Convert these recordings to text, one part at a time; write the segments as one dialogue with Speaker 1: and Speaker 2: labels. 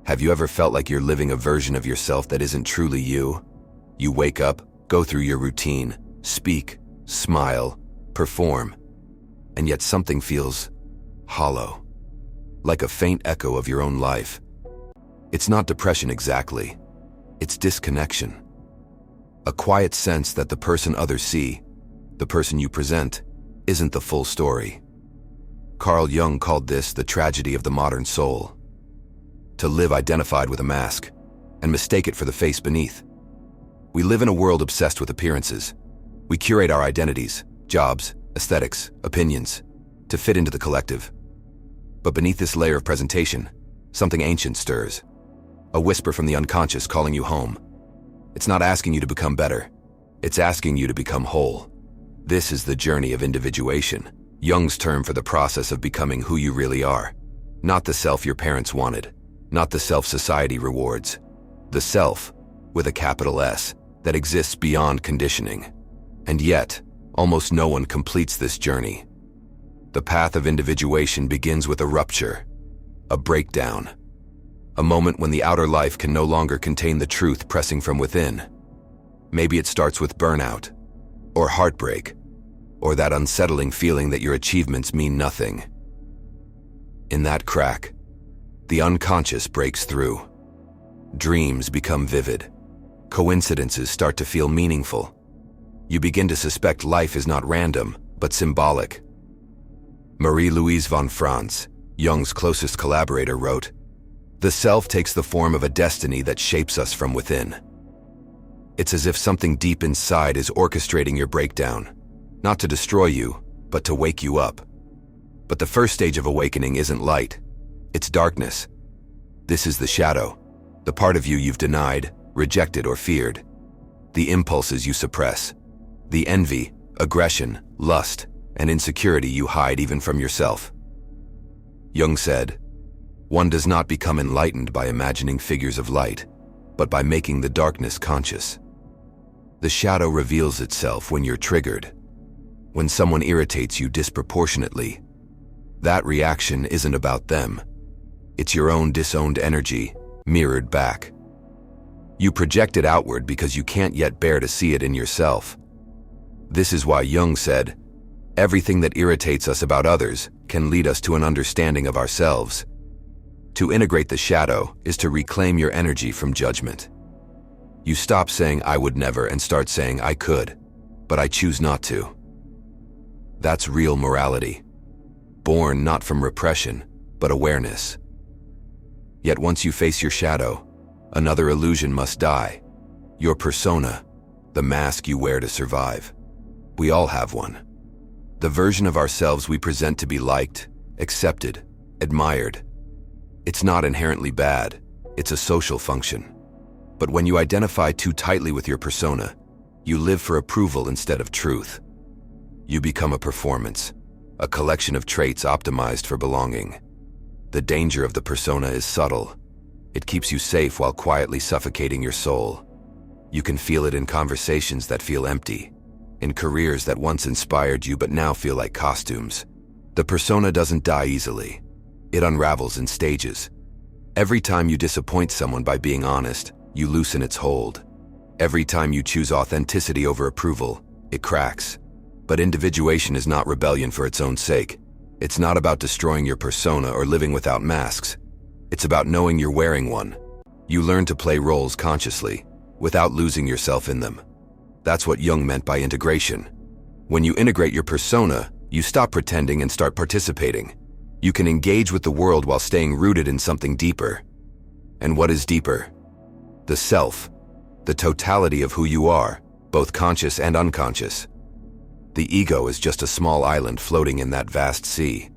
Speaker 1: Have you ever felt like you're living a version of yourself that isn't truly you? You wake up, go through your routine, speak, smile, perform, and yet something feels hollow, like a faint echo of your own life. It's not depression exactly. It's disconnection. A quiet sense that the person others see, the person you present, isn't the full story. Carl Jung called this the tragedy of the modern soul. To live identified with a mask and mistake it for the face beneath. We live in a world obsessed with appearances. We curate our identities, jobs, aesthetics, opinions, to fit into the collective. But beneath this layer of presentation, something ancient stirs. A whisper from the unconscious calling you home. It's not asking you to become better. It's asking you to become whole. This is the journey of individuation, Jung's term for the process of becoming who you really are. Not the self your parents wanted, not the self society rewards. The self, with a capital S, that exists beyond conditioning. And yet, almost no one completes this journey. The path of individuation begins with a rupture, a breakdown, a moment when the outer life can no longer contain the truth pressing from within. Maybe it starts with burnout, or heartbreak, or that unsettling feeling that your achievements mean nothing. In that crack, the unconscious breaks through. Dreams become vivid. Coincidences start to feel meaningful. You begin to suspect life is not random, but symbolic. Marie-Louise von Franz, Jung's closest collaborator, wrote, "The self takes the form of a destiny that shapes us from within." It's as if something deep inside is orchestrating your breakdown, not to destroy you, but to wake you up. But the first stage of awakening isn't light, it's darkness. This is the shadow, the part of you you've denied, rejected, or feared. The impulses you suppress, the envy, aggression, lust, and insecurity you hide even from yourself. Jung said, "One does not become enlightened by imagining figures of light, but by making the darkness conscious." The shadow reveals itself when you're triggered. When someone irritates you disproportionately, that reaction isn't about them. It's your own disowned energy, mirrored back. You project it outward because you can't yet bear to see it in yourself. This is why Jung said, "Everything that irritates us about others can lead us to an understanding of ourselves." To integrate the shadow is to reclaim your energy from judgment. You stop saying "I would never" and start saying "I could, but I choose not to." That's real morality, born not from repression, but awareness. Yet once you face your shadow, another illusion must die. Your persona, the mask you wear to survive. We all have one. The version of ourselves we present to be liked, accepted, admired. It's not inherently bad, it's a social function. But when you identify too tightly with your persona, you live for approval instead of truth. You become a performance, a collection of traits optimized for belonging. The danger of the persona is subtle. It keeps you safe while quietly suffocating your soul. You can feel it in conversations that feel empty, in careers that once inspired you but now feel like costumes. The persona doesn't die easily. It unravels in stages. Every time you disappoint someone by being honest, you loosen its hold. Every time you choose authenticity over approval, it cracks. But individuation is not rebellion for its own sake. It's not about destroying your persona or living without masks. It's about knowing you're wearing one. You learn to play roles consciously, without losing yourself in them. That's what Jung meant by integration. When you integrate your persona, you stop pretending and start participating. You can engage with the world while staying rooted in something deeper. And what is deeper? The self, the totality of who you are, both conscious and unconscious. The ego is just a small island floating in that vast sea.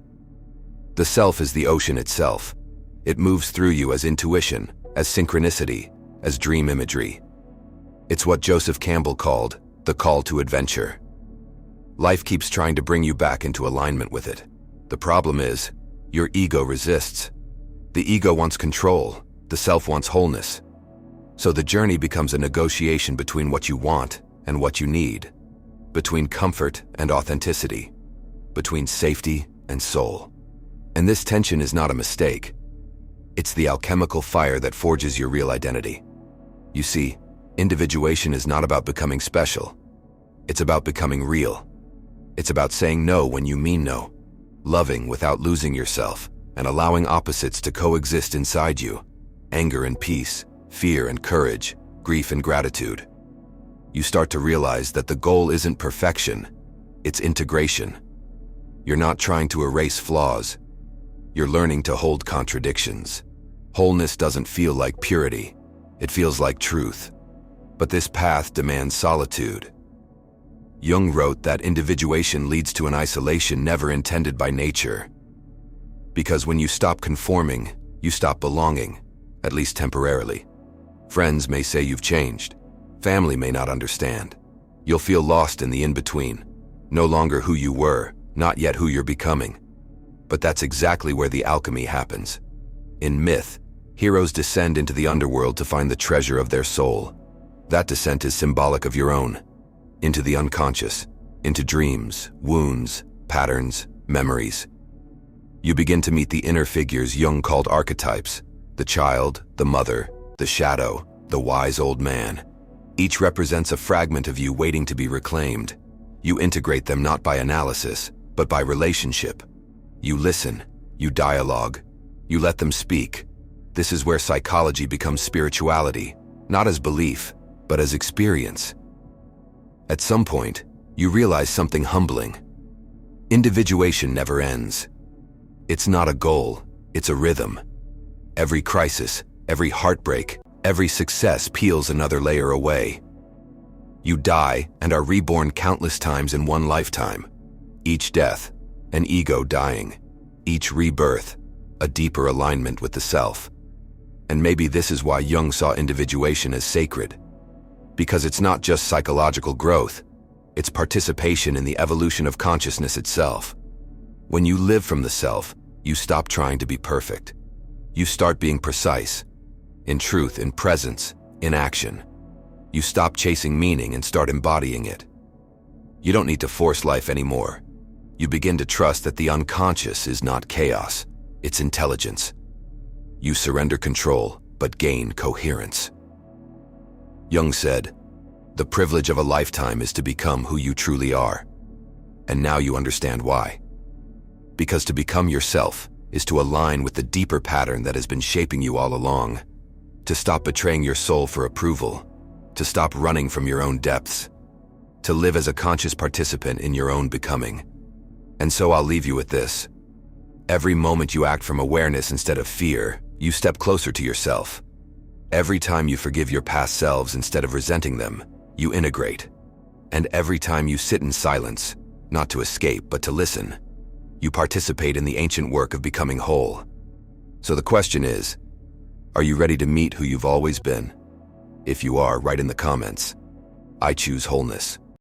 Speaker 1: The self is the ocean itself. It moves through you as intuition, as synchronicity, as dream imagery. It's what Joseph Campbell called the call to adventure. Life keeps trying to bring you back into alignment with it. The problem is, your ego resists. The ego wants control, the self wants wholeness. So the journey becomes a negotiation between what you want and what you need, between comfort and It's the alchemical fire that forges your real identity. You see, individuation is not about becoming special. It's about becoming real. It's about saying no when you mean no, loving without losing yourself, and allowing opposites to coexist inside you. Anger and peace, fear and courage, grief and gratitude. You start to realize that the goal isn't perfection, it's integration. You're not trying to erase flaws. You're learning to hold contradictions. Wholeness doesn't feel like purity. It feels like truth. But this path demands solitude. Jung wrote that individuation leads to an isolation never intended by nature. Because when you stop conforming, you stop belonging, at least temporarily. Friends may say you've changed. Family may not understand. You'll feel lost in the in-between. No longer who you were, not yet who you're becoming. But that's exactly where the alchemy happens. In myth, heroes descend into the underworld to find the treasure of their soul. That descent is symbolic of your own. Into the unconscious, into dreams, wounds, patterns, memories. You begin to meet the inner figures Jung called archetypes: the child, the mother, the shadow, the wise old man. Each represents a fragment of you waiting to be reclaimed. You integrate them not by analysis, but by relationship. You listen, you dialogue, you let them speak. This is where psychology becomes spirituality, not as belief, but as experience. At some point, you realize something humbling. Individuation never ends. It's not a goal, it's a rhythm. Every crisis, every heartbreak, every success peels another layer away. You die and are reborn countless times in one lifetime. Each death, an ego dying. Each rebirth, a deeper alignment with the self. And maybe this is why Jung saw individuation as sacred. Because it's not just psychological growth, it's participation in the evolution of consciousness itself. When you live from the self, you stop trying to be perfect. You start being precise. In truth, in presence, in action. You stop chasing meaning and start embodying it. You don't need to force life anymore. You begin to trust that the unconscious is not chaos, it's intelligence. You surrender control, but gain coherence. Jung said, "The privilege of a lifetime is to become who you truly are." And now you understand why. Because to become yourself is to align with the deeper pattern that has been shaping you all along. To stop betraying your soul for approval. To stop running from your own depths. To live as a conscious participant in your own becoming. And so I'll leave you with this. Every moment you act from awareness instead of fear, you step closer to yourself. Every time you forgive your past selves instead of resenting them, you integrate. And every time you sit in silence, not to escape but to listen, you participate in the ancient work of becoming whole. So the question is, are you ready to meet who you've always been? If you are, write in the comments, "I choose wholeness."